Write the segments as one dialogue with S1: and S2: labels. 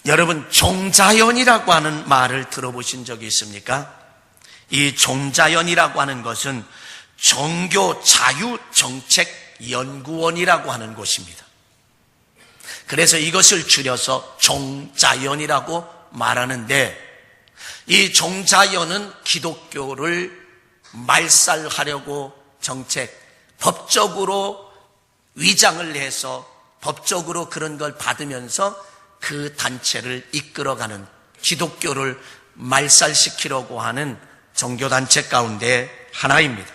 S1: 여러분 종자연이라고 하는 말을 들어보신 적이 있습니까? 이 종자연이라고 하는 것은 종교자유정책연구원이라고 하는 곳입니다. 그래서 이것을 줄여서 종자연이라고 말하는데, 이 종자연은 기독교를 말살하려고 법적으로 위장을 해서 법적으로 그런 걸 받으면서 그 단체를 이끌어가는, 기독교를 말살시키려고 하는 종교단체 가운데 하나입니다.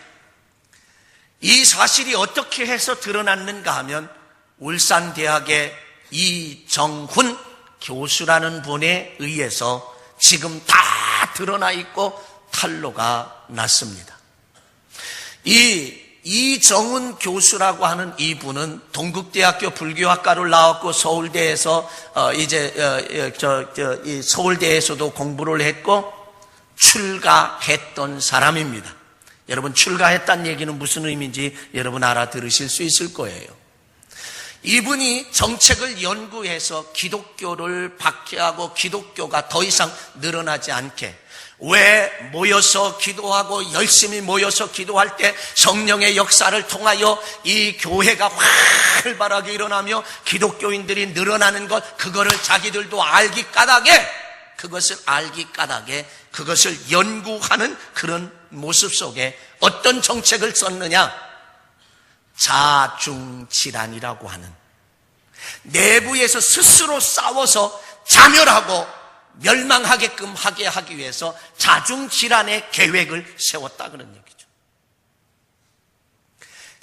S1: 이 사실이 어떻게 해서 드러났는가 하면 울산대학의 이정훈 교수라는 분에 의해서 지금 다 드러나 있고 탄로가 났습니다. 이정훈 교수라고 하는 이분은 동국대학교 불교학과를 나왔고 서울대에서 서울대에서도 공부를 했고 출가했던 사람입니다. 여러분 출가했다는 얘기는 무슨 의미인지 여러분 알아들으실 수 있을 거예요. 이분이 정책을 연구해서 기독교를 박해하고 기독교가 더 이상 늘어나지 않게, 왜 모여서 기도하고 열심히 모여서 기도할 때 성령의 역사를 통하여 이 교회가 활발하게 일어나며 기독교인들이 늘어나는 것, 그것을 자기들도 알기 까닭에 그것을 연구하는 그런 모습 속에 어떤 정책을 썼느냐? 자중질환이라고 하는, 내부에서 스스로 싸워서 자멸하고 멸망하게끔 하게 하기 위해서 자중질환의 계획을 세웠다 그런 얘기죠.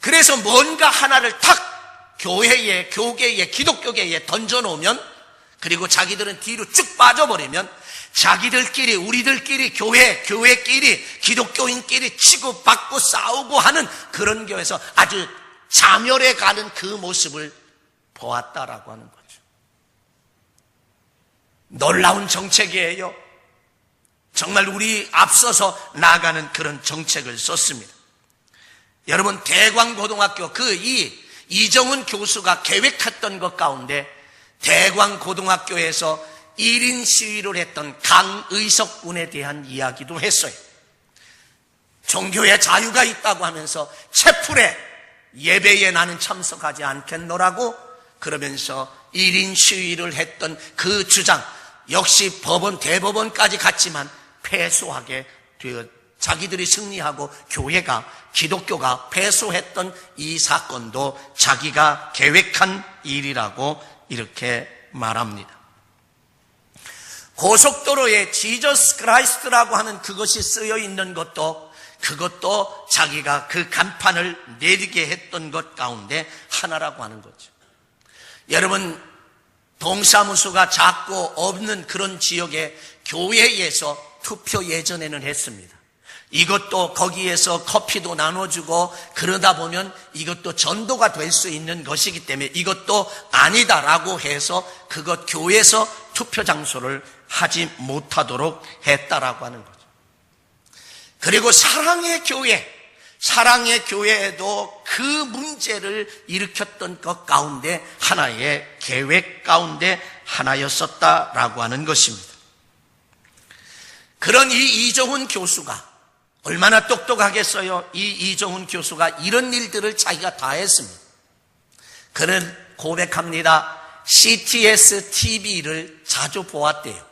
S1: 그래서 뭔가 하나를 탁 교회에, 교계에, 기독교계에 던져놓으면, 그리고 자기들은 뒤로 쭉 빠져버리면 자기들끼리, 우리들끼리, 교회끼리, 기독교인끼리 치고받고 싸우고 하는 그런 교회에서 아주 자멸해 가는 그 모습을 보았다라고 하는 거죠. 놀라운 정책이에요. 정말 우리 앞서서 나아가는 그런 정책을 썼습니다. 여러분 대광고등학교 이정훈 교수가 계획했던 것 가운데 대광고등학교에서 1인 시위를 했던 강의석 군에 대한 이야기도 했어요. 종교의 자유가 있다고 하면서 채플에 예배에 나는 참석하지 않겠노라고 그러면서 1인 시위를 했던 그 주장, 역시 대법원까지 갔지만 패소하게 되어 자기들이 승리하고 기독교가 패소했던 이 사건도 자기가 계획한 일이라고 이렇게 말합니다. 고속도로에 지저스 크라이스트라고 하는 그것이 쓰여 있는 것도, 그것도 자기가 그 간판을 내리게 했던 것 가운데 하나라고 하는 거죠. 여러분 동사무소가 작고 없는 그런 지역에 교회에서 투표 예전에는 했습니다. 이것도 거기에서 커피도 나눠주고 그러다 보면 이것도 전도가 될 수 있는 것이기 때문에 이것도 아니다라고 해서 그것 교회에서 투표 장소를 하지 못하도록 했다라고 하는 거죠. 그리고 사랑의 교회에도 그 문제를 일으켰던 것 가운데 하나의 계획 가운데 하나였었다라고 하는 것입니다. 그런 이 이정훈 교수가 얼마나 똑똑하겠어요? 이 이정훈 교수가 이런 일들을 자기가 다 했습니다. 그는 고백합니다. CTS TV를 자주 보았대요.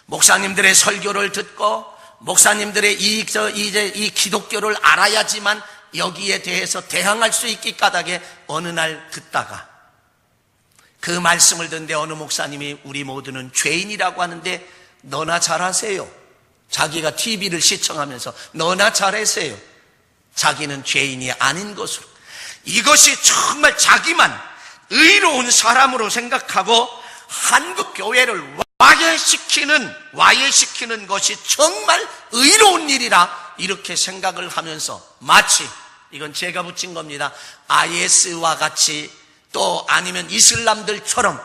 S1: 목사님들의 설교를 듣고 목사님들의 이 기독교를 알아야지만 여기에 대해서 대항할 수 있기 까닭에 어느 날 듣다가 그 말씀을 듣는데 어느 목사님이 우리 모두는 죄인이라고 하는데 너나 잘하세요. 자기가 TV를 시청하면서 너나 잘하세요. 자기는 죄인이 아닌 것으로, 이것이 정말 자기만 의로운 사람으로 생각하고 한국 교회를 와해시키는 것이 정말 의로운 일이라 이렇게 생각을 하면서 마치, 이건 제가 붙인 겁니다, IS와 같이 또 아니면 이슬람들처럼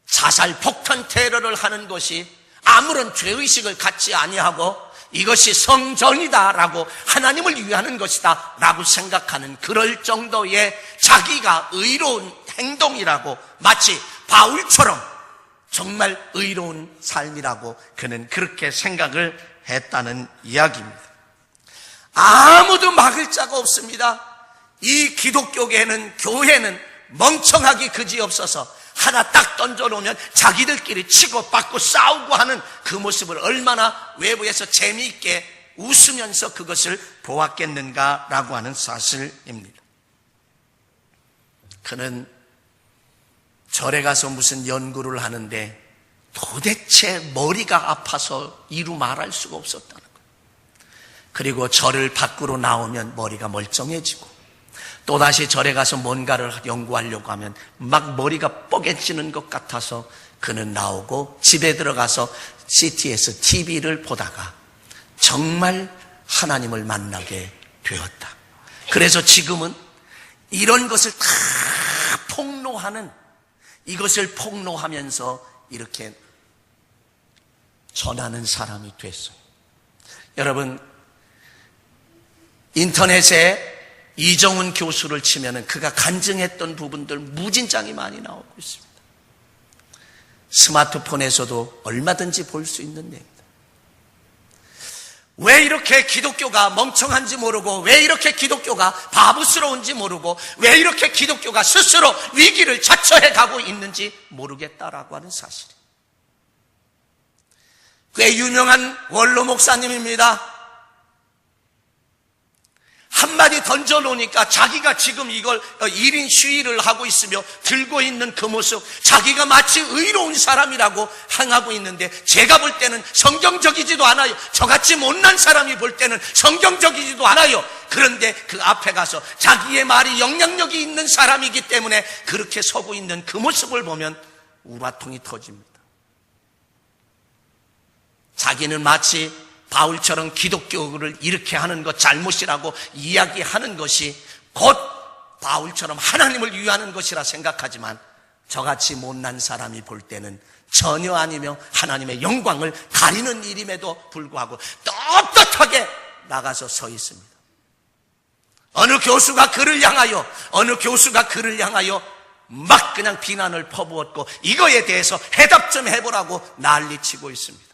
S1: 자살 폭탄 테러를 하는 것이 아무런 죄의식을 갖지 아니하고 이것이 성전이다라고 하나님을 위하는 것이다 라고 생각하는 그럴 정도의 자기가 의로운 행동이라고, 마치 바울처럼 정말 의로운 삶이라고 그는 그렇게 생각을 했다는 이야기입니다. 아무도 막을 자가 없습니다. 이 기독교계는, 교회는 멍청하기 그지없어서 하나 딱 던져놓으면 자기들끼리 치고받고 싸우고 하는 그 모습을 얼마나 외부에서 재미있게 웃으면서 그것을 보았겠는가라고 하는 사실입니다. 그는 절에 가서 무슨 연구를 하는데 도대체 머리가 아파서 이루 말할 수가 없었다는 거예요. 그리고 절을 밖으로 나오면 머리가 멀쩡해지고, 또다시 절에 가서 뭔가를 연구하려고 하면 막 머리가 뻐개지는 것 같아서 그는 나오고 집에 들어가서 CTS TV를 보다가 정말 하나님을 만나게 되었다. 그래서 지금은 이런 것을 다 폭로하는, 이것을 폭로하면서 이렇게 전하는 사람이 됐어요. 여러분, 인터넷에 이정훈 교수를 치면은 그가 간증했던 부분들 무진장이 많이 나오고 있습니다. 스마트폰에서도 얼마든지 볼 수 있는 내용입니다. 왜 이렇게 기독교가 멍청한지 모르고, 왜 이렇게 기독교가 바보스러운지 모르고, 왜 이렇게 기독교가 스스로 위기를 자처해 가고 있는지 모르겠다라고 하는 사실. 꽤 유명한 원로 목사님입니다. 한마디 던져놓으니까 자기가 지금 이걸 1인 시위를 하고 있으며 들고 있는 그 모습, 자기가 마치 의로운 사람이라고 행하고 있는데, 제가 볼 때는 성경적이지도 않아요. 저같이 못난 사람이 볼 때는 성경적이지도 않아요. 그런데 그 앞에 가서 자기의 말이 영향력이 있는 사람이기 때문에 그렇게 서고 있는 그 모습을 보면 우라통이 터집니다. 자기는 마치 바울처럼 기독교를 이렇게 하는 것 잘못이라고 이야기하는 것이 곧 바울처럼 하나님을 위하는 것이라 생각하지만, 저같이 못난 사람이 볼 때는 전혀 아니며 하나님의 영광을 가리는 일임에도 불구하고 떳떳하게 나가서 서 있습니다. 어느 교수가 그를 향하여 막 그냥 비난을 퍼부었고, 이거에 대해서 해답 좀 해보라고 난리치고 있습니다.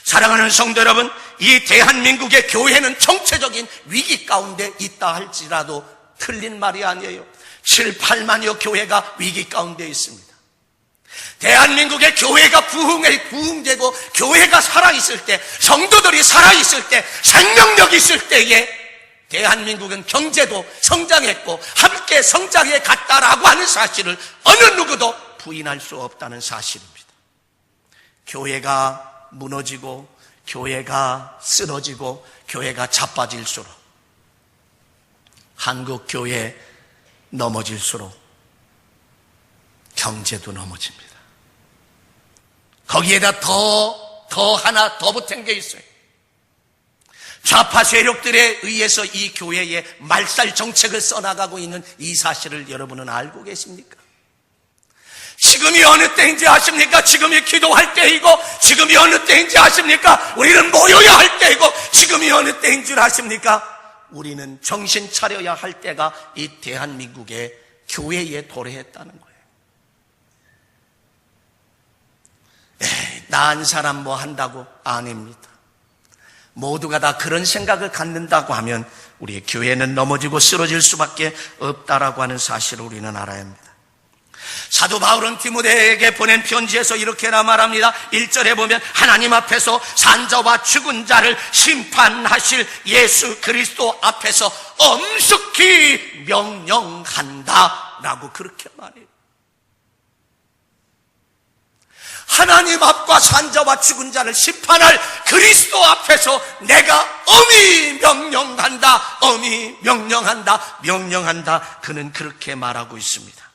S1: 사랑하는 성도 여러분, 이 대한민국의 교회는 정체적인 위기 가운데 있다 할지라도 틀린 말이 아니에요. 7, 8만여 교회가 위기 가운데 있습니다. 대한민국의 교회가 부흥되고 교회가 살아있을 때, 성도들이 살아있을 때, 생명력이 있을 때에 대한민국은 경제도 성장했고 함께 성장해 갔다라고 하는 사실을 어느 누구도 부인할 수 없다는 사실입니다. 교회가 무너지고 교회가 쓰러지고 교회가 자빠질수록, 한국 교회 넘어질수록 경제도 넘어집니다. 거기에다 하나 더 보탠 게 있어요. 좌파 세력들에 의해서 이 교회에 말살 정책을 써나가고 있는 이 사실을 여러분은 알고 계십니까? 지금이 어느 때인지 아십니까? 지금이 기도할 때이고, 지금이 어느 때인지 아십니까? 우리는 모여야 할 때이고, 지금이 어느 때인 줄 아십니까? 우리는 정신 차려야 할 때가 이 대한민국의 교회에 도래했다는 거예요. 나은 사람 뭐 한다고? 아닙니다. 모두가 다 그런 생각을 갖는다고 하면 우리의 교회는 넘어지고 쓰러질 수밖에 없다라고 하는 사실을 우리는 알아야 합니다. 사도 바울은 디모데에게 보낸 편지에서 이렇게나 말합니다. 1절에 보면 하나님 앞에서 산자와 죽은 자를 심판하실 예수 그리스도 앞에서 엄숙히 명령한다 라고 그렇게 말해요. 하나님 앞과 산자와 죽은 자를 심판할 그리스도 앞에서 내가 엄히 명령한다. 그는 그렇게 말하고 있습니다.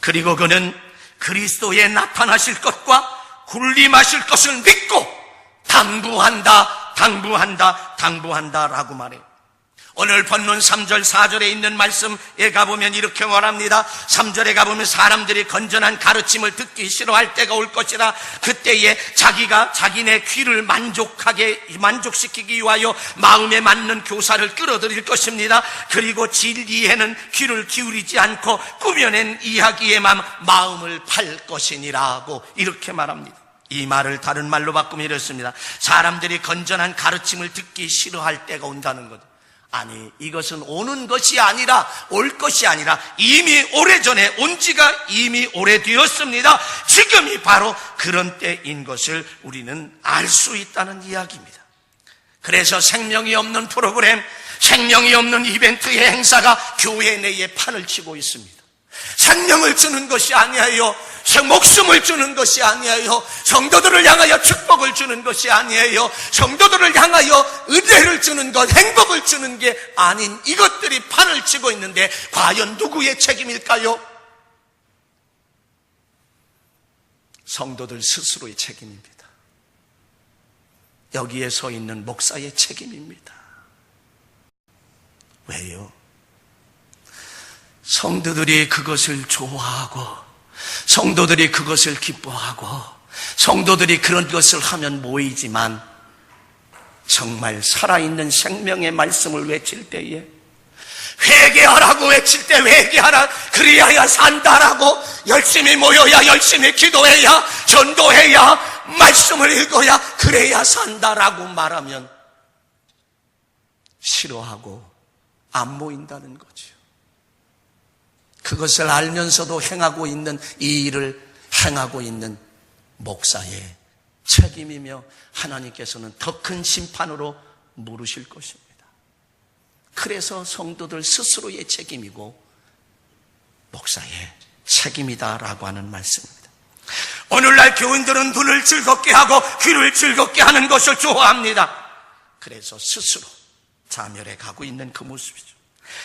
S1: 그리고 그는 그리스도에 나타나실 것과 군림하실 것을 믿고 당부한다 라고 말해요. 오늘 본문 3절 4절에 있는 말씀에 가보면 이렇게 말합니다. 3절에 가보면 사람들이 건전한 가르침을 듣기 싫어할 때가 올 것이라. 그때에 자기가 자기네 귀를 만족시키기 위하여 마음에 맞는 교사를 끌어들일 것입니다. 그리고 진리에는 귀를 기울이지 않고 꾸며낸 이야기에만 마음을 팔 것이니라고 이렇게 말합니다. 이 말을 다른 말로 바꾸면 이렇습니다. 사람들이 건전한 가르침을 듣기 싫어할 때가 온다는 것. 아니, 이것은 오는 것이 아니라 올 것이 아니라 이미 오래전에 온 지가 이미 오래되었습니다. 지금이 바로 그런 때인 것을 우리는 알 수 있다는 이야기입니다. 그래서 생명이 없는 프로그램, 생명이 없는 이벤트의 행사가 교회 내에 판을 치고 있습니다. 생명을 주는 것이 아니에요. 목숨을 주는 것이 아니에요. 성도들을 향하여 축복을 주는 것이 아니에요. 성도들을 향하여 은혜를 주는 것, 행복을 주는 게 아닌 이것들이 판을 치고 있는데 과연 누구의 책임일까요? 성도들 스스로의 책임입니다. 여기에 서 있는 목사의 책임입니다. 왜요? 성도들이 그것을 좋아하고 성도들이 그것을 기뻐하고 성도들이 그런 것을 하면 모이지만 정말 살아있는 생명의 말씀을 외칠 때에 회개하라고 외칠 때 회개하라, 그리하여 산다라고 열심히 모여야, 열심히 기도해야, 전도해야, 말씀을 읽어야 그래야 산다라고 말하면 싫어하고 안 모인다는 거죠. 그것을 알면서도 행하고 있는 이 일을 행하고 있는 목사의 책임이며 하나님께서는 더 큰 심판으로 물으실 것입니다. 그래서 성도들 스스로의 책임이고 목사의 책임이다라고 하는 말씀입니다. 오늘날 교인들은 눈을 즐겁게 하고 귀를 즐겁게 하는 것을 좋아합니다. 그래서 스스로 자멸해 가고 있는 그 모습이죠.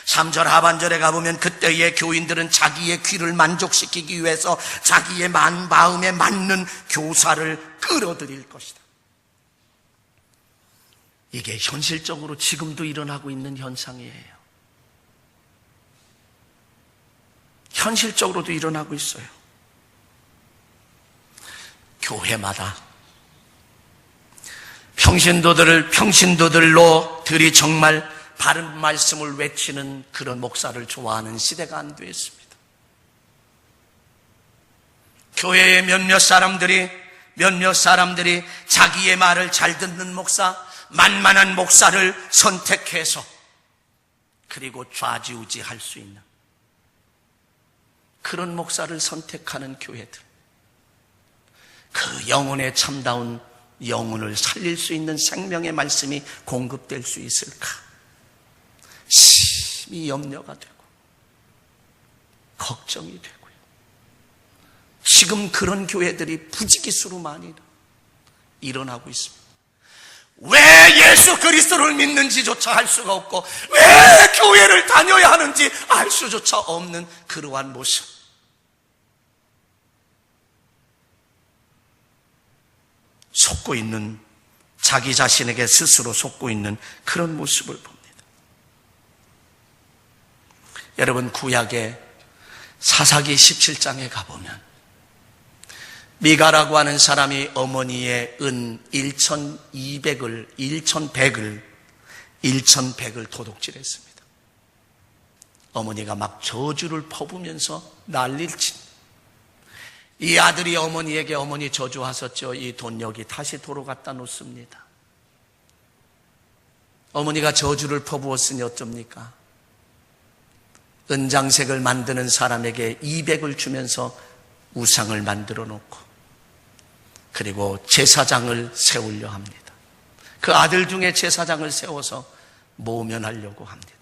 S1: 3절 하반절에 가보면 그때의 교인들은 자기의 귀를 만족시키기 위해서 자기의 마음에 맞는 교사를 끌어들일 것이다. 이게 현실적으로 지금도 일어나고 있는 현상이에요. 현실적으로도 일어나고 있어요. 교회마다 평신도들로 들이 정말 바른 말씀을 외치는 그런 목사를 좋아하는 시대가 안 되었습니다. 교회의 몇몇 사람들이 자기의 말을 잘 듣는 목사, 만만한 목사를 선택해서 그리고 좌지우지할 수 있는 그런 목사를 선택하는 교회들, 그 영혼의 참다운 영혼을 살릴 수 있는 생명의 말씀이 공급될 수 있을까? 심히 염려가 되고 걱정이 되고요. 지금 그런 교회들이 부지기수로 많이 일어나고 있습니다. 왜 예수 그리스도를 믿는지조차 알 수가 없고 왜 교회를 다녀야 하는지 알 수조차 없는 그러한 모습. 속고 있는, 자기 자신에게 스스로 속고 있는 그런 모습을 봅니다. 여러분, 구약의 사사기 17장에 가보면 미가라고 하는 사람이 어머니의 은 1100을 도둑질했습니다. 어머니가 막 저주를 퍼부면서 난리를 친. 이 아들이 어머니에게 어머니 저주하셨죠. 이 돈 여기 다시 도로 갖다 놓습니다. 어머니가 저주를 퍼부었으니 어쩝니까? 은장색을 만드는 사람에게 200을 주면서 우상을 만들어 놓고 그리고 제사장을 세우려 합니다. 그 아들 중에 제사장을 세워서 모면하려고 합니다.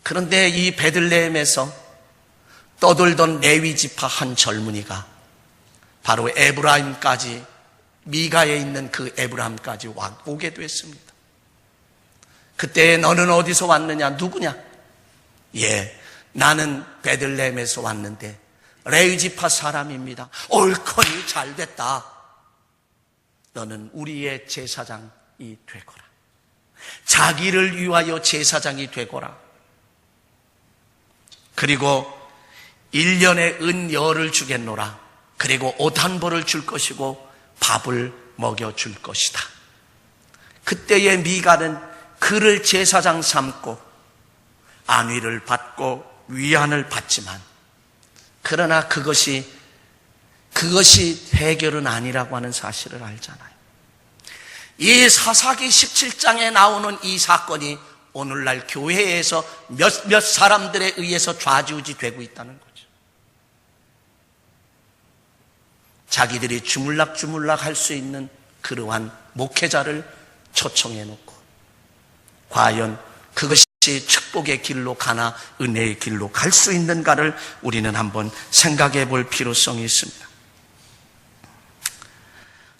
S1: 그런데 이 베들레헴에서 떠돌던 레위 지파 한 젊은이가 바로 에브라임까지, 미가에 있는 그 에브라임까지 오게 됐습니다. 그때 너는 어디서 왔느냐? 누구냐? 예, 나는 베들레헴에서 왔는데 레위 지파 사람입니다. 옳거니 잘됐다. 너는 우리의 제사장이 되거라. 자기를 위하여 제사장이 되거라. 그리고 1년에 은 10을 주겠노라. 그리고 옷 한 벌을 줄 것이고 밥을 먹여줄 것이다. 그때의 미가는 그를 제사장 삼고 안위를 받고 위안을 받지만, 그러나 그것이 해결은 아니라고 하는 사실을 알잖아요. 이 사사기 17장에 나오는 이 사건이 오늘날 교회에서 몇 사람들에 의해서 좌지우지 되고 있다는 거죠. 자기들이 주물락주물락 할 수 있는 그러한 목회자를 초청해 놓고, 과연 그것이 축복의 길로 가나 은혜의 길로 갈 수 있는가를 우리는 한번 생각해 볼 필요성이 있습니다.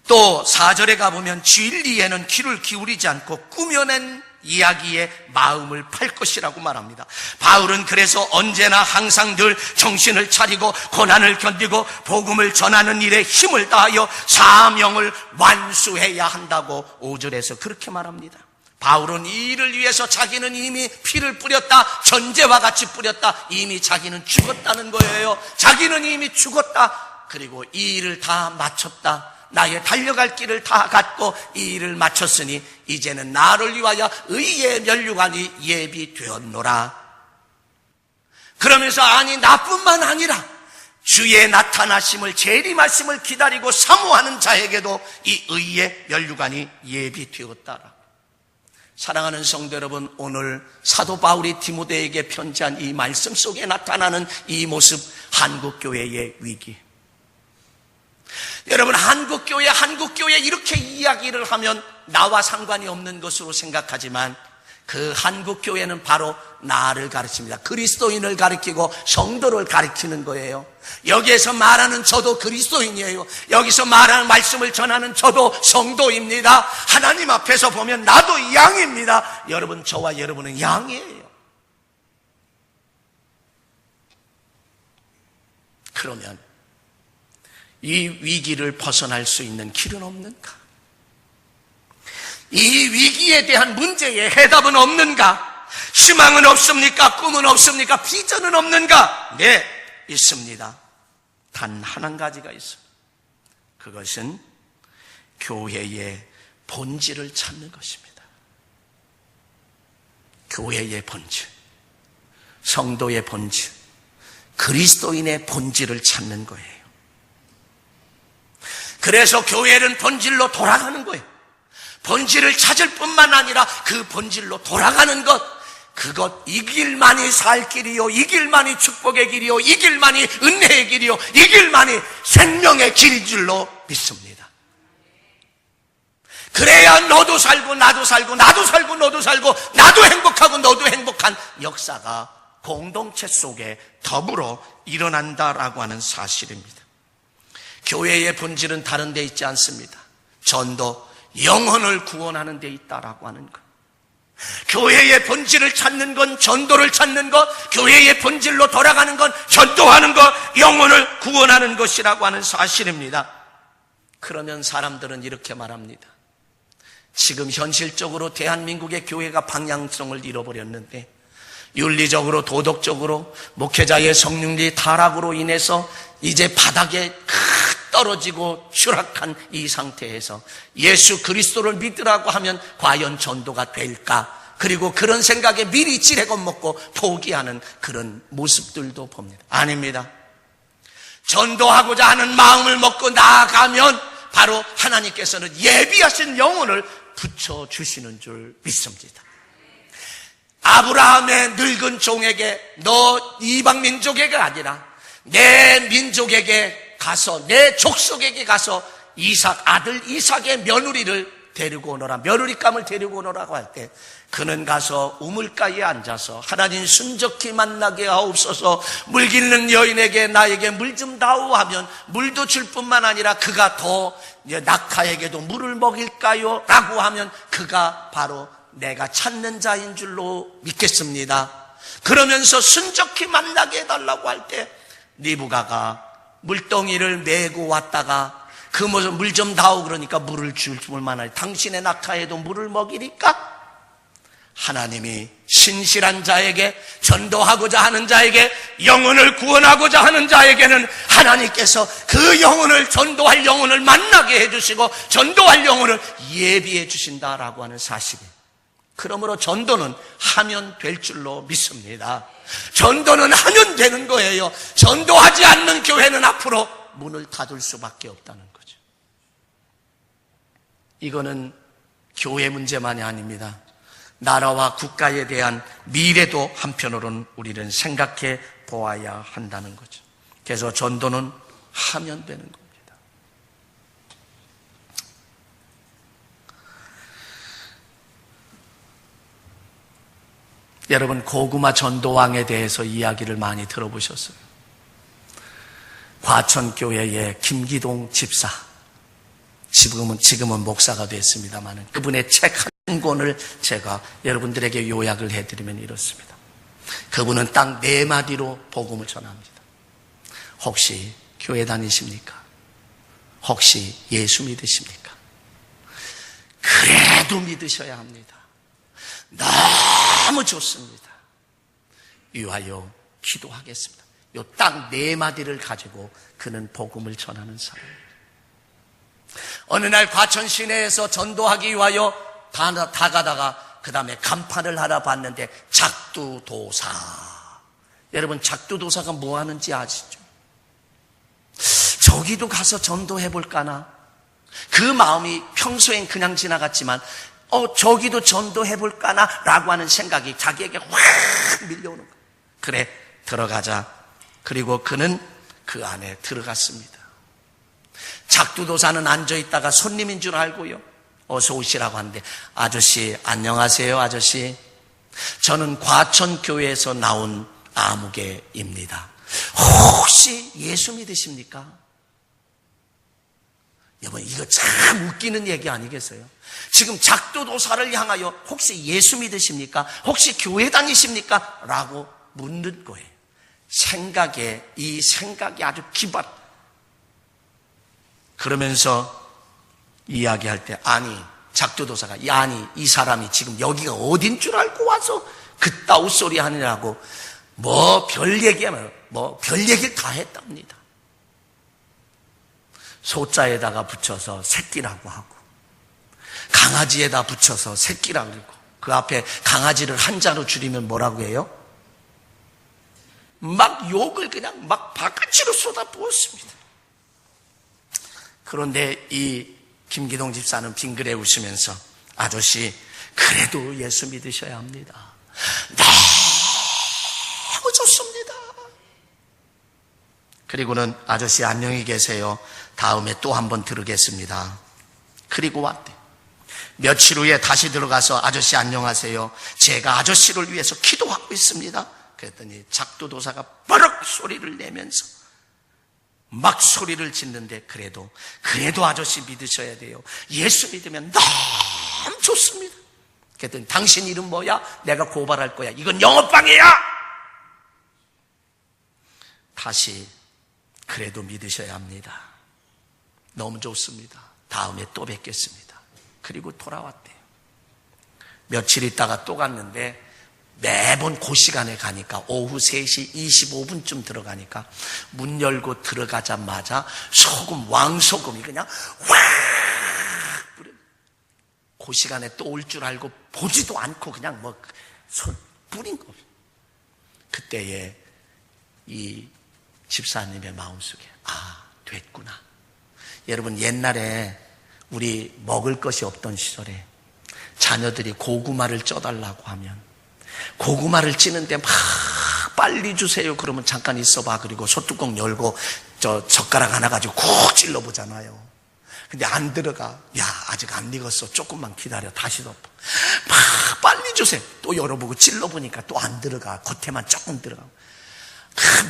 S1: 또 4절에 가보면 진리에는 귀를 기울이지 않고 꾸며낸 이야기에 마음을 팔 것이라고 말합니다. 바울은 그래서 언제나 항상 늘 정신을 차리고 고난을 견디고 복음을 전하는 일에 힘을 다하여 사명을 완수해야 한다고 5절에서 그렇게 말합니다. 바울은 이 일을 위해서 자기는 이미 피를 뿌렸다, 전제와 같이 뿌렸다, 이미 자기는 죽었다는 거예요. 자기는 이미 죽었다. 그리고 이 일을 다 마쳤다. 나의 달려갈 길을 다 갔고 이 일을 마쳤으니 이제는 나를 위하여 의의 면류관이 예비되었노라. 그러면서 아니 나뿐만 아니라 주의 나타나심을, 재림하심을 기다리고 사모하는 자에게도 이 의의 면류관이 예비되었다라. 사랑하는 성도 여러분, 오늘 사도 바울이 디모데에게 편지한 이 말씀 속에 나타나는 이 모습, 한국교회의 위기. 여러분, 한국교회 이렇게 이야기를 하면 나와 상관이 없는 것으로 생각하지만 그 한국교회는 바로 나를 가르칩니다. 그리스도인을 가르치고 성도를 가르치는 거예요. 여기에서 말하는 저도 그리스도인이에요. 여기서 말하는 말씀을 전하는 저도 성도입니다. 하나님 앞에서 보면 나도 양입니다. 여러분, 저와 여러분은 양이에요. 그러면 이 위기를 벗어날 수 있는 길은 없는가? 이 위기에 대한 문제의 해답은 없는가? 희망은 없습니까? 꿈은 없습니까? 비전은 없는가? 네, 있습니다. 단 한 가지가 있습니다. 그것은 교회의 본질을 찾는 것입니다. 교회의 본질, 성도의 본질, 그리스도인의 본질을 찾는 거예요. 그래서 교회는 본질로 돌아가는 거예요. 본질을 찾을 뿐만 아니라 그 본질로 돌아가는 것, 그것 이 길만이 살 길이요, 이 길만이 축복의 길이요, 이 길만이 은혜의 길이요, 이 길만이 생명의 길인 줄로 믿습니다. 그래야 너도 살고 나도 살고 나도 살고 너도 살고 나도 행복하고 너도 행복한 역사가 공동체 속에 더불어 일어난다라고 하는 사실입니다. 교회의 본질은 다른 데 있지 않습니다. 전도, 영혼을 구원하는 데 있다라고 하는 것. 교회의 본질을 찾는 건 전도를 찾는 것, 교회의 본질로 돌아가는 건 전도하는 것, 영혼을 구원하는 것이라고 하는 사실입니다. 그러면 사람들은 이렇게 말합니다. 지금 현실적으로 대한민국의 교회가 방향성을 잃어버렸는데 윤리적으로 도덕적으로 목회자의 성령리 타락으로 인해서 이제 바닥에 떨어지고 추락한 이 상태에서 예수 그리스도를 믿으라고 하면 과연 전도가 될까? 그리고 그런 생각에 미리 찌레건 먹고 포기하는 그런 모습들도 봅니다. 아닙니다. 전도하고자 하는 마음을 먹고 나아가면 바로 하나님께서는 예비하신 영혼을 붙여주시는 줄 믿습니다. 아브라함의 늙은 종에게 너 이방 민족에게 아니라 내 민족에게 가서, 내 족속에게 가서 아들 이삭의 며느리를 데리고 오너라, 며느리감을 데리고 오너라고 할 때 그는 가서 우물가에 앉아서 하나님 순적히 만나게 하옵소서, 물 기르는 여인에게 나에게 물 좀 다오 하면 물도 줄 뿐만 아니라 그가 더 낙타에게도 물을 먹일까요? 라고 하면 그가 바로 내가 찾는 자인 줄로 믿겠습니다. 그러면서 순적히 만나게 해달라고 할 때 리브가가 물덩이를 메고 왔다가 그 모습 물 좀 다오 그러니까 물을 줄 뿐만 아니라 당신의 낙타에도 물을 먹이니까 하나님이 신실한 자에게, 전도하고자 하는 자에게, 영혼을 구원하고자 하는 자에게는 하나님께서 그 영혼을, 전도할 영혼을 만나게 해주시고 전도할 영혼을 예비해 주신다라고 하는 사실이에요. 그러므로 전도는 하면 될 줄로 믿습니다. 전도는 하면 되는 거예요. 전도하지 않는 교회는 앞으로 문을 닫을 수밖에 없다는 거죠. 이거는 교회 문제만이 아닙니다. 나라와 국가에 대한 미래도 한편으로는 우리는 생각해 보아야 한다는 거죠. 그래서 전도는 하면 되는 겁니다. 여러분, 고구마 전도왕에 대해서 이야기를 많이 들어보셨어요. 과천교회의 김기동 집사, 지금은 목사가 됐습니다만 그분의 책 한 권을 제가 여러분들에게 요약을 해드리면 이렇습니다. 그분은 딱 4마디로 복음을 전합니다. 혹시 교회 다니십니까? 혹시 예수 믿으십니까? 그래도 믿으셔야 합니다. 너무 좋습니다. 위하여 기도하겠습니다. 요 딱 4마디를 가지고 그는 복음을 전하는 사람입니다. 어느 날 과천 시내에서 전도하기 위하여 다 가다가 그 다음에 간판을 하나 봤는데 작두도사. 여러분, 작두도사가 뭐 하는지 아시죠? 저기도 가서 전도해볼까나? 그 마음이 평소엔 그냥 지나갔지만 저기도 전도해볼까나? 라고 하는 생각이 자기에게 확 밀려오는 거예요. 그래, 들어가자. 그리고 그는 그 안에 들어갔습니다. 작두도사는 앉아있다가 손님인 줄 알고요, 어서 오시라고 하는데, 아저씨, 안녕하세요, 아저씨. 저는 과천교회에서 나온 아무개입니다. 혹시 예수 믿으십니까? 여러분, 이거 참 웃기는 얘기 아니겠어요? 지금 작두도사를 향하여 혹시 예수 믿으십니까? 혹시 교회 다니십니까? 라고 묻는 거예요. 이 생각이 아주 기발. 그러면서 이야기할 때, 작두도사가, 이 사람이 지금 여기가 어딘 줄 알고 와서 그따위 소리 하느냐고, 별 얘기를 다 했답니다. 소자에다가 붙여서 새끼라고 하고, 강아지에다 붙여서 새끼라고 그러고, 그 앞에 강아지를 한자로 줄이면 뭐라고 해요? 막 욕을 그냥 막 바깥으로 쏟아부었습니다. 그런데 이 김기동 집사는 빙그레 웃으면서, 아저씨, 그래도 예수 믿으셔야 합니다. 너무 좋습니다. 그리고는, 아저씨 안녕히 계세요. 다음에 또 한번 들으겠습니다. 그리고 왔대. 며칠 후에 다시 들어가서, 아저씨 안녕하세요. 제가 아저씨를 위해서 기도하고 있습니다. 그랬더니 작두도사가 버럭 소리를 내면서 막 소리를 짓는데, 그래도 아저씨 믿으셔야 돼요. 예수 믿으면 너무 좋습니다. 그랬더니, 당신 이름 뭐야? 내가 고발할 거야. 이건 영업방해야. 다시, 그래도 믿으셔야 합니다. 너무 좋습니다. 다음에 또 뵙겠습니다. 그리고 돌아왔대요. 며칠 있다가 또 갔는데, 매번 그 시간에 가니까 오후 3시 25분쯤 들어가니까 문 열고 들어가자마자 왕소금이 그냥 확 뿌려. 그 시간에 또 올 줄 알고 보지도 않고 그냥 손 뿌린 거. 그때에 이 집사님의 마음속에, 됐구나. 여러분, 옛날에 우리 먹을 것이 없던 시절에 자녀들이 고구마를 쪄달라고 하면 고구마를 찌는데 막 빨리 주세요. 그러면 잠깐 있어봐. 그리고 소뚜껑 열고 젓가락 하나 가지고 쿡 찔러보잖아요. 근데 안 들어가. 아직 안 익었어. 조금만 기다려. 다시 덮어. 막 빨리 주세요. 또 열어보고 찔러보니까 또 안 들어가. 겉에만 조금 들어가.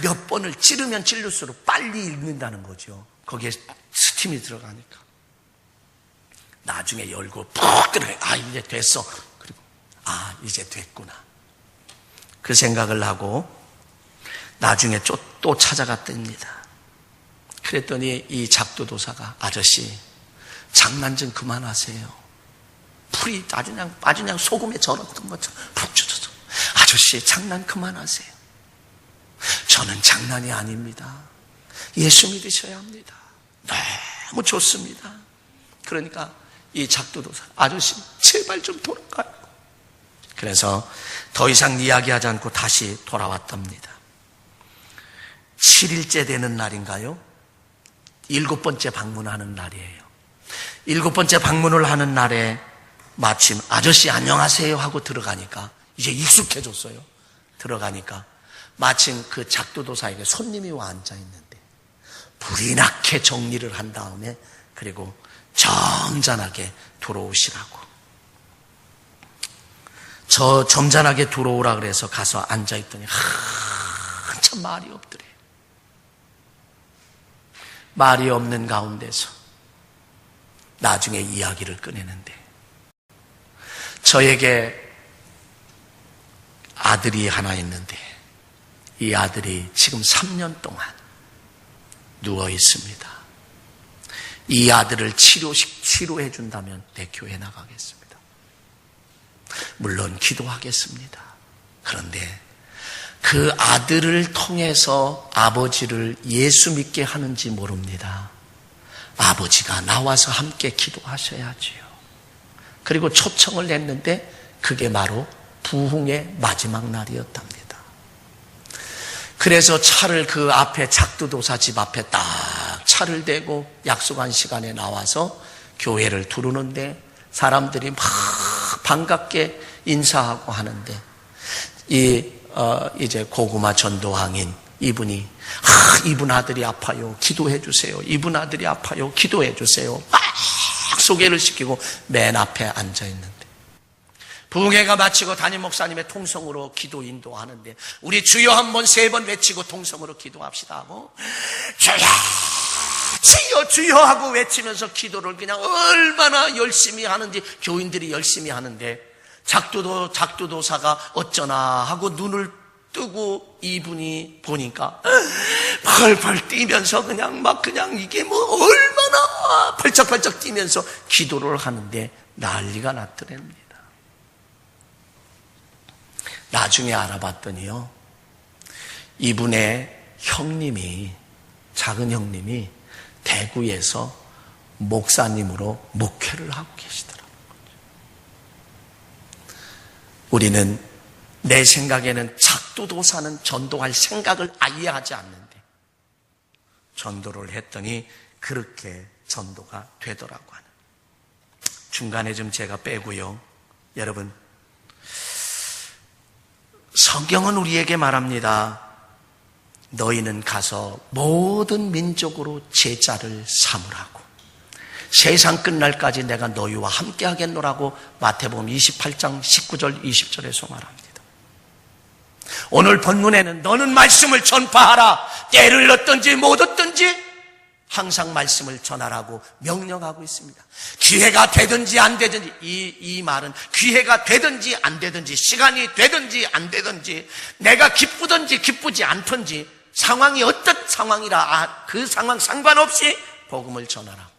S1: 몇 번을 찌르면 찌를수록 빨리 익는다는 거죠. 거기에 스팀이 들어가니까. 나중에 열고 푹 들어가. 이제 됐어. 그리고 이제 됐구나. 그 생각을 하고 나중에 또 찾아갔답니다. 그랬더니 이 작두도사가, 아저씨, 장난 좀 그만하세요. 풀이 아주 그냥 소금에 절었던 것처럼 푹 젖어서, 아저씨 장난 그만하세요. 저는 장난이 아닙니다. 예수 믿으셔야 합니다. 너무 좋습니다. 그러니까 이 작두도사, 아저씨 제발 좀 돌아가요. 그래서 더 이상 이야기하지 않고 다시 돌아왔답니다. 7일째 되는 날인가요? 7번째 방문하는 날이에요. 7번째 방문을 하는 날에 마침 아저씨 안녕하세요 하고 들어가니까, 이제 익숙해졌어요. 들어가니까 마침 그 작두도사에게 손님이 와 앉아있는데 불이 나게 정리를 한 다음에, 그리고 점잖하게 들어오시라고, 저 점잖하게 들어오라 그래서 가서 앉아있더니 한참 말이 없더래. 말이 없는 가운데서 나중에 이야기를 꺼내는데, 저에게 아들이 하나 있는데 이 아들이 지금 3년 동안 누워 있습니다. 이 아들을 치료해 준다면 내 교회 나가겠습니다. 물론 기도하겠습니다. 그런데 그 아들을 통해서 아버지를 예수 믿게 하는지 모릅니다. 아버지가 나와서 함께 기도하셔야지요. 그리고 초청을 냈는데 그게 바로 부흥의 마지막 날이었답니다. 그래서 차를 그 앞에 작두도사 집 앞에 딱 차를 대고 약속한 시간에 나와서 교회를 두르는데, 사람들이 막 반갑게 인사하고 하는데, 이제 고구마 전도왕인 이분이 이분 아들이 아파요, 기도해 주세요. 이분 아들이 아파요, 기도해 주세요. 막 소개를 시키고 맨 앞에 앉아 있는데, 부흥회가 마치고 담임 목사님의 통성으로 기도 인도하는데, 우리 주여 한번 3번 외치고 통성으로 기도합시다 하고, 주여 주여 주여 하고 외치면서 기도를 그냥 얼마나 열심히 하는지, 교인들이 열심히 하는데, 작두도사가 어쩌나 하고 눈을 뜨고 이분이 보니까 펄펄 뛰면서 그냥 이게 얼마나 펄쩍펄쩍 뛰면서 기도를 하는데 난리가 났더랍니다. 나중에 알아봤더니요, 이분의 형님이, 작은 형님이 대구에서 목사님으로 목회를 하고 계시더라고요. 우리는, 내 생각에는 작두도사는 전도할 생각을 아예 하지 않는데 전도를 했더니 그렇게 전도가 되더라고 하는. 중간에 좀 제가 빼고요. 여러분, 성경은 우리에게 말합니다. 너희는 가서 모든 민족으로 제자를 삼으라고, 세상 끝날까지 내가 너희와 함께 하겠노라고 마태복음 28장 19절 20절에서 말합니다. 오늘 본문에는 너는 말씀을 전파하라, 때를 얻든지 못 얻든지 항상 말씀을 전하라고 명령하고 있습니다. 기회가 되든지 안 되든지, 이 말은 기회가 되든지 안 되든지, 시간이 되든지 안 되든지, 내가 기쁘든지 기쁘지 않든지, 상황이 어떤 상황이라 그 상황 상관없이 복음을 전하라고.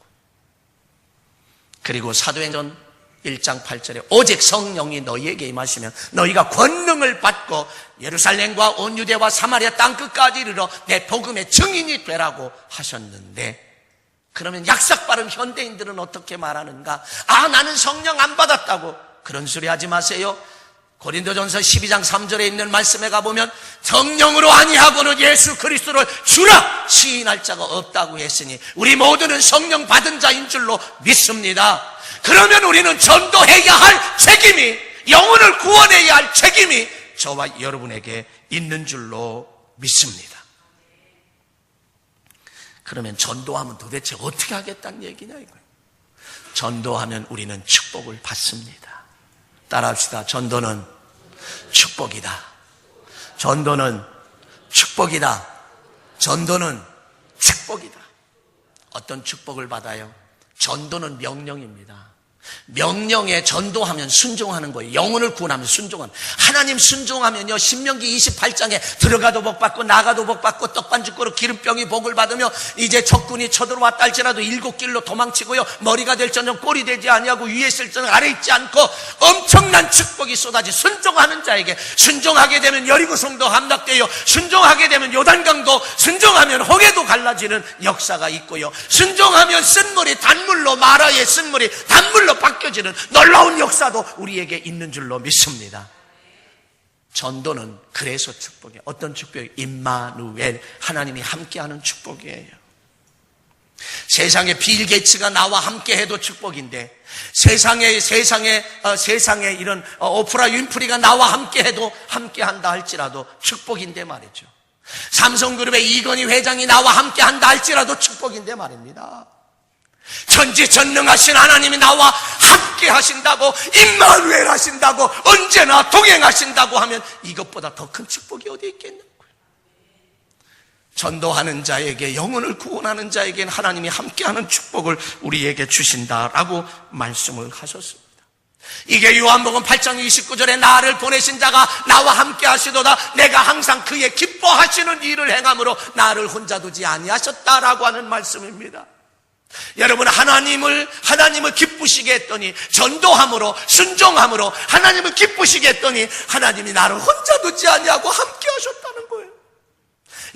S1: 그리고 사도행전 1장 8절에 오직 성령이 너희에게 임하시면 너희가 권능을 받고 예루살렘과 온 유대와 사마리아 땅끝까지 이르러 내 복음의 증인이 되라고 하셨는데, 그러면 약삭빠른 현대인들은 어떻게 말하는가? 나는 성령 안 받았다고. 그런 소리 하지 마세요. 고린도전서 12장 3절에 있는 말씀에 가보면 성령으로 아니하고는 예수 그리스도를 주라 시인할 자가 없다고 했으니 우리 모두는 성령 받은 자인 줄로 믿습니다. 그러면 우리는 전도해야 할 책임이, 영혼을 구원해야 할 책임이 저와 여러분에게 있는 줄로 믿습니다. 그러면 전도하면 도대체 어떻게 하겠다는 얘기냐 이거예요. 전도하면 우리는 축복을 받습니다. 따라합시다. 전도는 축복이다. 전도는 축복이다. 전도는 축복이다. 어떤 축복을 받아요? 전도는 명령입니다. 명령에 전도하면 순종하는 거예요. 영혼을 구원하면 순종하는. 하나님 순종하면요, 신명기 28장에 들어가도 복 받고 나가도 복 받고 떡반죽거로 기름병이 복을 받으며 이제 적군이 쳐들어왔다 할지라도 7길로 도망치고요, 머리가 될지언정 꼴이 되지 아니하고 위에 있을지언정 아래 있지 않고 엄청난 축복이 쏟아지. 순종하는 자에게, 순종하게 되면 여리고성도 함락되어, 순종하게 되면 요단강도, 순종하면 홍해도 갈라지는 역사가 있고요, 순종하면 쓴물이 단물로, 마라의 쓴물이 단물로 바뀌어지는 놀라운 역사도 우리에게 있는 줄로 믿습니다. 전도는 그래서 축복이에요. 어떤 축복이에요? 임마누엘, 하나님이 함께하는 축복이에요. 세상에 빌 게이츠가 나와 함께해도 축복인데, 세상에 이런 오프라 윈프리가 나와 함께해도, 함께한다 할지라도 축복인데 말이죠. 삼성그룹의 이건희 회장이 나와 함께한다 할지라도 축복인데 말입니다. 전지전능하신 하나님이 나와 함께 하신다고, 임마누엘 하신다고, 언제나 동행하신다고 하면 이것보다 더 큰 축복이 어디 있겠냐고요. 전도하는 자에게, 영혼을 구원하는 자에게는 하나님이 함께하는 축복을 우리에게 주신다라고 말씀을 하셨습니다. 이게 요한복음 8장 29절에 나를 보내신 자가 나와 함께 하시도다, 내가 항상 그의 기뻐하시는 일을 행함으로 나를 혼자 두지 아니하셨다라고 하는 말씀입니다. 여러분, 하나님을 기쁘시게 했더니, 전도함으로, 순종함으로 하나님을 기쁘시게 했더니 하나님이 나를 혼자 두지 아니하고 함께 하셨다는 거예요.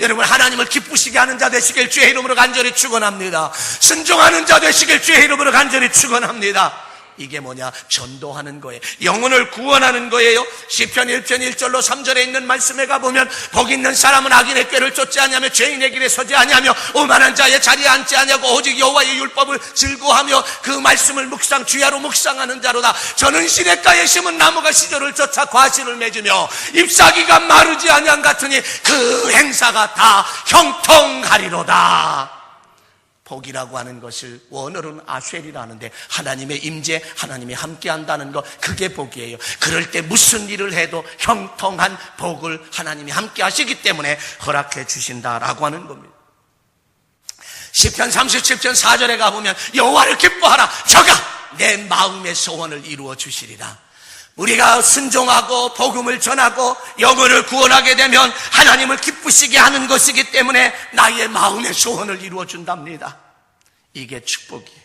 S1: 여러분, 하나님을 기쁘시게 하는 자 되시길 주의 이름으로 간절히 축원합니다. 순종하는 자 되시길 주의 이름으로 간절히 축원합니다. 이게 뭐냐? 전도하는 거예요. 영혼을 구원하는 거예요. 시편 1편 1절로 3절에 있는 말씀에 가보면, 복 있는 사람은 악인의 꾀를 쫓지 아니하며 죄인의 길에 서지 아니하며 오만한 자의 자리에 앉지 아니하고 오직 여호와의 율법을 즐거워하며 그 말씀을 주야로 묵상하는 자로다. 저는 시냇가에 심은 나무가 시절을 쫓아 과실을 맺으며 잎사귀가 마르지 아니한 같으니 그 행사가 다 형통하리로다. 복이라고 하는 것을 원어로는 아쉘이라 하는데, 하나님의 임재, 하나님이 함께한다는 것, 그게 복이에요. 그럴 때 무슨 일을 해도 형통한 복을 하나님이 함께 하시기 때문에 허락해 주신다라고 하는 겁니다. 시편 37편 4절에 가보면 여호와를 기뻐하라, 저가 내 마음의 소원을 이루어 주시리라. 우리가 순종하고 복음을 전하고 영혼을 구원하게 되면 하나님을 기쁘시게 하는 것이기 때문에 나의 마음의 소원을 이루어 준답니다. 이게 축복이에요.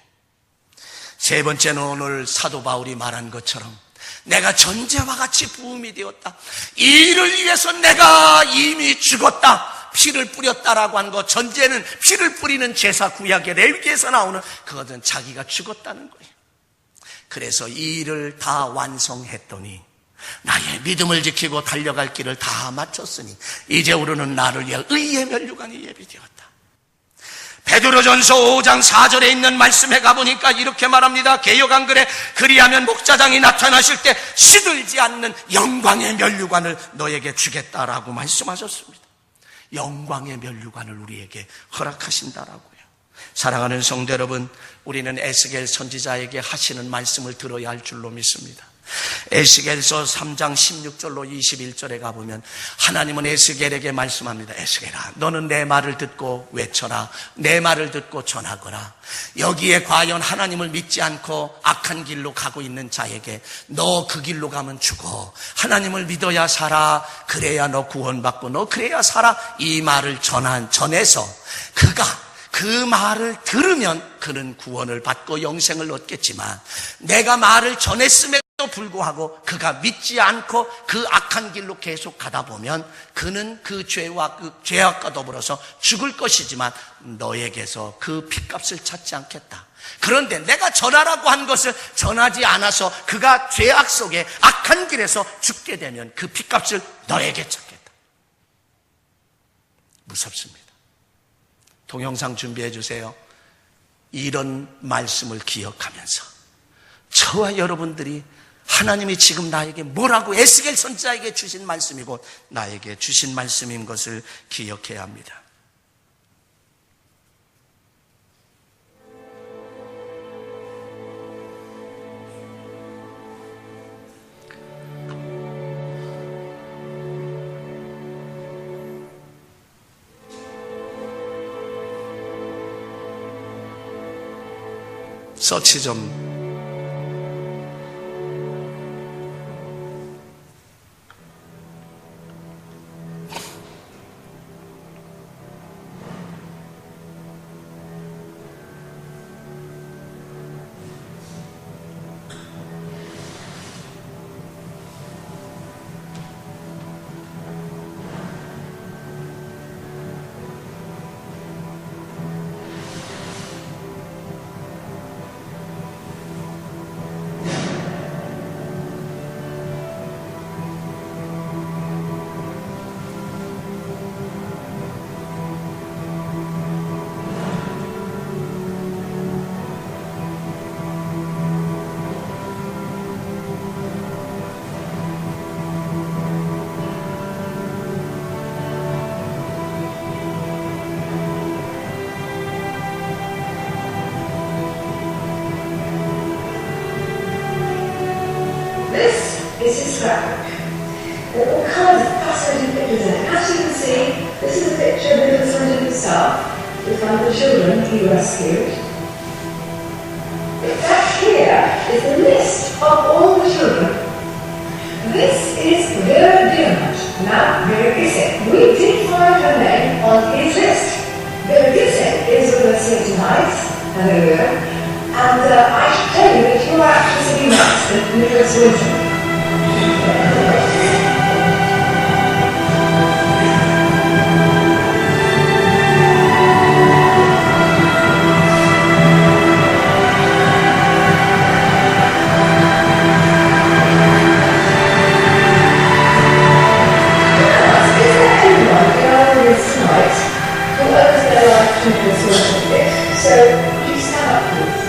S1: 세 번째는 오늘 사도 바울이 말한 것처럼 내가 전제와 같이 부음이 되었다. 이 일을 위해서 내가 이미 죽었다, 피를 뿌렸다라고 한 것. 전제는 피를 뿌리는 제사, 구약의 레위기에서 나오는 그것은 자기가 죽었다는 거예요. 그래서 이 일을 다 완성했더니 나의 믿음을 지키고 달려갈 길을 다 마쳤으니 이제 우리는 나를 위해 의의 면류관이 예비되었다. 베드로전서 5장 4절에 있는 말씀에 가보니까 이렇게 말합니다. 개역 한글에 그리하면 목자장이 나타나실 때 시들지 않는 영광의 면류관을 너에게 주겠다라고 말씀하셨습니다. 영광의 면류관을 우리에게 허락하신다라고요. 사랑하는 성도 여러분, 우리는 에스겔 선지자에게 하시는 말씀을 들어야 할 줄로 믿습니다. 에스겔서 3장 16절로 21절에 가보면 하나님은 에스겔에게 말씀합니다. 에스겔아, 너는 내 말을 듣고 외쳐라. 내 말을 듣고 전하거라. 여기에 과연 하나님을 믿지 않고 악한 길로 가고 있는 자에게 너 그 길로 가면 죽어. 하나님을 믿어야 살아. 그래야 너 구원받고 너 그래야 살아. 이 말을 전해서 그가 그 말을 들으면 그는 구원을 받고 영생을 얻겠지만, 내가 말을 전했음에도 불구하고 그가 믿지 않고 그 악한 길로 계속 가다 보면 그는 그 죄와 그 죄악과 더불어서 죽을 것이지만 너에게서 그 핏값을 찾지 않겠다. 그런데 내가 전하라고 한 것을 전하지 않아서 그가 죄악 속에 악한 길에서 죽게 되면 그 핏값을 너에게 찾겠다. 무섭습니다. 동영상 준비해 주세요. 이런 말씀을 기억하면서 저와 여러분들이 하나님이 지금 나에게 뭐라고 에스겔 선지자에게 주신 말씀이고 나에게 주신 말씀인 것을 기억해야 합니다. 서치 좀
S2: This is scrapbook. There are all kinds of fascinating pictures in it. As you can see, this is a picture of Nicholas Winton himself with one of the children he rescued. That here is the list of all the children. This is Vera Diamond. Now, Vera Gissing. We did find her name on his list. Vera Gissing is with us here tonight. Hello, Vera. And I should tell you that you are actually sitting next to Nicholas Winton. So, please stand up, please.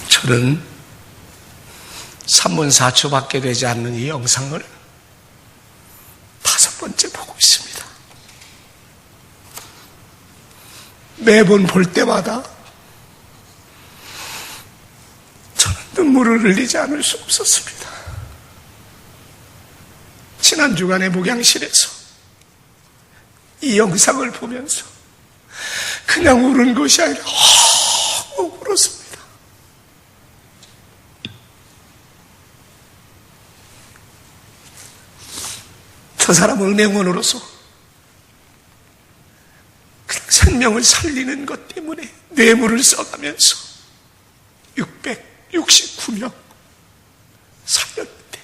S1: 저는 3분 4초밖에 되지 않는 이 영상을 5번째 보고 있습니다. 매번 볼 때마다 저는 눈물을 흘리지 않을 수 없었습니다. 지난 주간의 목양실에서 이 영상을 보면서 그냥 우는 것이 아니라 헉 울었습니다. 저 사람은 은행원으로서 그냥 생명을 살리는 것 때문에 뇌물을 써가면서 669명 살렸는데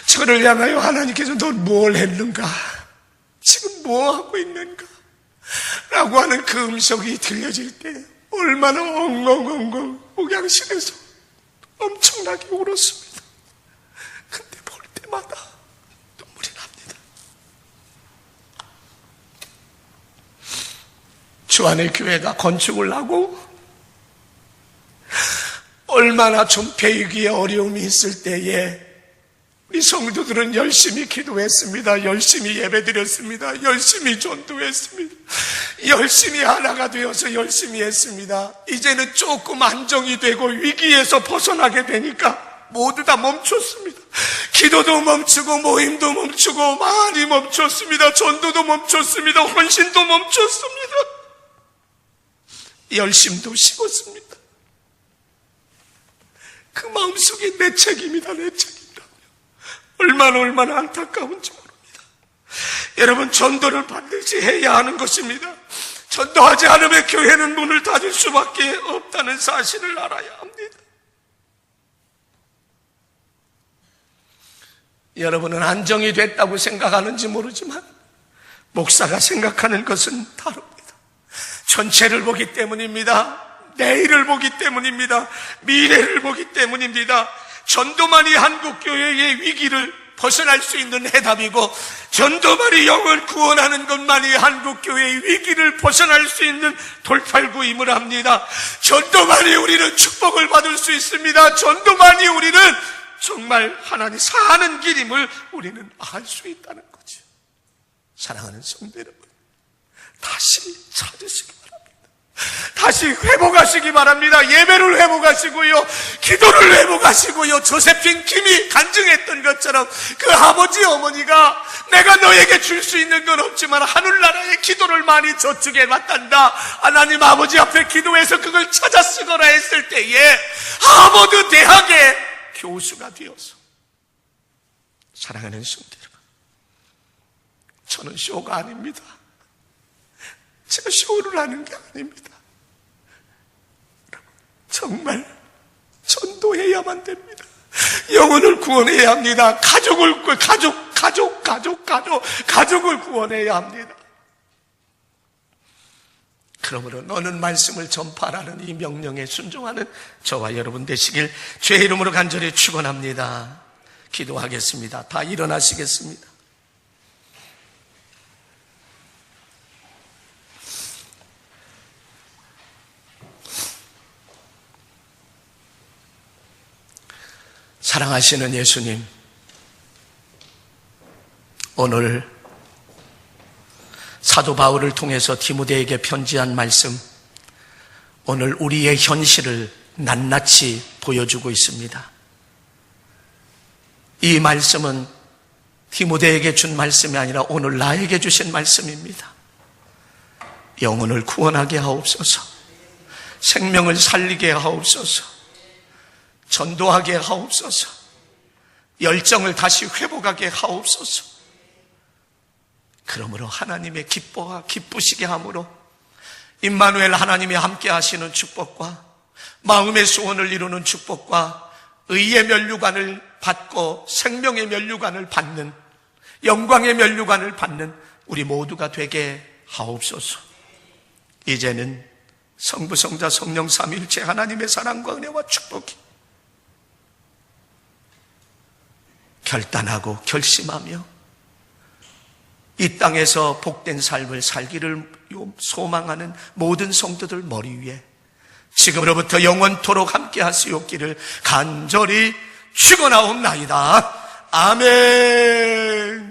S1: 저를 향하여 하나님께서 넌 뭘 했는가? 지금 뭐 하고 있는가? 라고 하는 그 음성이 들려질 때 얼마나 엉엉엉엉 목양실에서 엄청나게 울었습니다. 근데 볼 때마다 주 안에 교회가 건축을 하고 얼마나 좀 배우기에 어려움이 있을 때에 우리 성도들은 열심히 기도했습니다. 열심히 예배드렸습니다. 열심히 전도했습니다. 열심히 하나가 되어서 열심히 했습니다. 이제는 조금 안정이 되고 위기에서 벗어나게 되니까 모두 다 멈췄습니다. 기도도 멈추고 모임도 멈추고 많이 멈췄습니다. 전도도 멈췄습니다. 헌신도 멈췄습니다. 열심도 식었습니다. 그 마음속에 내 책임이다, 내 책임이라며 얼마나 안타까운지 모릅니다. 여러분, 전도를 반드시 해야 하는 것입니다. 전도하지 않으면 교회는 문을 닫을 수밖에 없다는 사실을 알아야 합니다. 여러분은 안정이 됐다고 생각하는지 모르지만 목사가 생각하는 것은 다릅니다. 전체를 보기 때문입니다. 내일을 보기 때문입니다. 미래를 보기 때문입니다. 전도만이 한국교회의 위기를 벗어날 수 있는 해답이고 전도만이 영을 구원하는 것만이 한국교회의 위기를 벗어날 수 있는 돌팔구임을 합니다. 전도만이 우리는 축복을 받을 수 있습니다. 전도만이 우리는 정말 하나님 사는 길임을 우리는 알 수 있다는 거죠. 사랑하는 성도 여러분, 다시 찾으시기 바랍니다. 다시 회복하시기 바랍니다. 예배를 회복하시고요, 기도를 회복하시고요. 조세핀 김이 간증했던 것처럼 그 아버지 어머니가 내가 너에게 줄 수 있는 건 없지만 하늘나라의 기도를 많이 저축해 놨단다. 하나님 아버지 앞에 기도해서 그걸 찾아 쓰거라 했을 때에 하버드 대학의 교수가 되어서, 사랑하는 성도 여러분, 저는 쇼가 아닙니다. 제가 쇼를 하는 게 아닙니다. 정말 전도해야만 됩니다. 영혼을 구원해야 합니다. 가족을 구원해야 합니다. 그러므로 너는 말씀을 전파하라는 이 명령에 순종하는 저와 여러분 되시길 주의 이름으로 간절히 축원합니다. 기도하겠습니다. 다 일어나시겠습니다. 사랑하시는 예수님, 오늘 사도 바울을 통해서 디모데에게 편지한 말씀, 오늘 우리의 현실을 낱낱이 보여주고 있습니다. 이 말씀은 디모데에게 준 말씀이 아니라 오늘 나에게 주신 말씀입니다. 영혼을 구원하게 하옵소서, 생명을 살리게 하옵소서, 전도하게 하옵소서, 열정을 다시 회복하게 하옵소서. 그러므로 하나님의 기쁘시게 함으로 임마누엘 하나님이 함께 하시는 축복과 마음의 소원을 이루는 축복과 의의 면류관을 받고 생명의 면류관을 받는, 영광의 면류관을 받는 우리 모두가 되게 하옵소서. 이제는 성부, 성자, 성령 삼위일체 하나님의 사랑과 은혜와 축복이 결단하고 결심하며 이 땅에서 복된 삶을 살기를 소망하는 모든 성도들 머리 위에 지금으로부터 영원토록 함께 하시옵기를 간절히 축원하옵나이다. 아멘.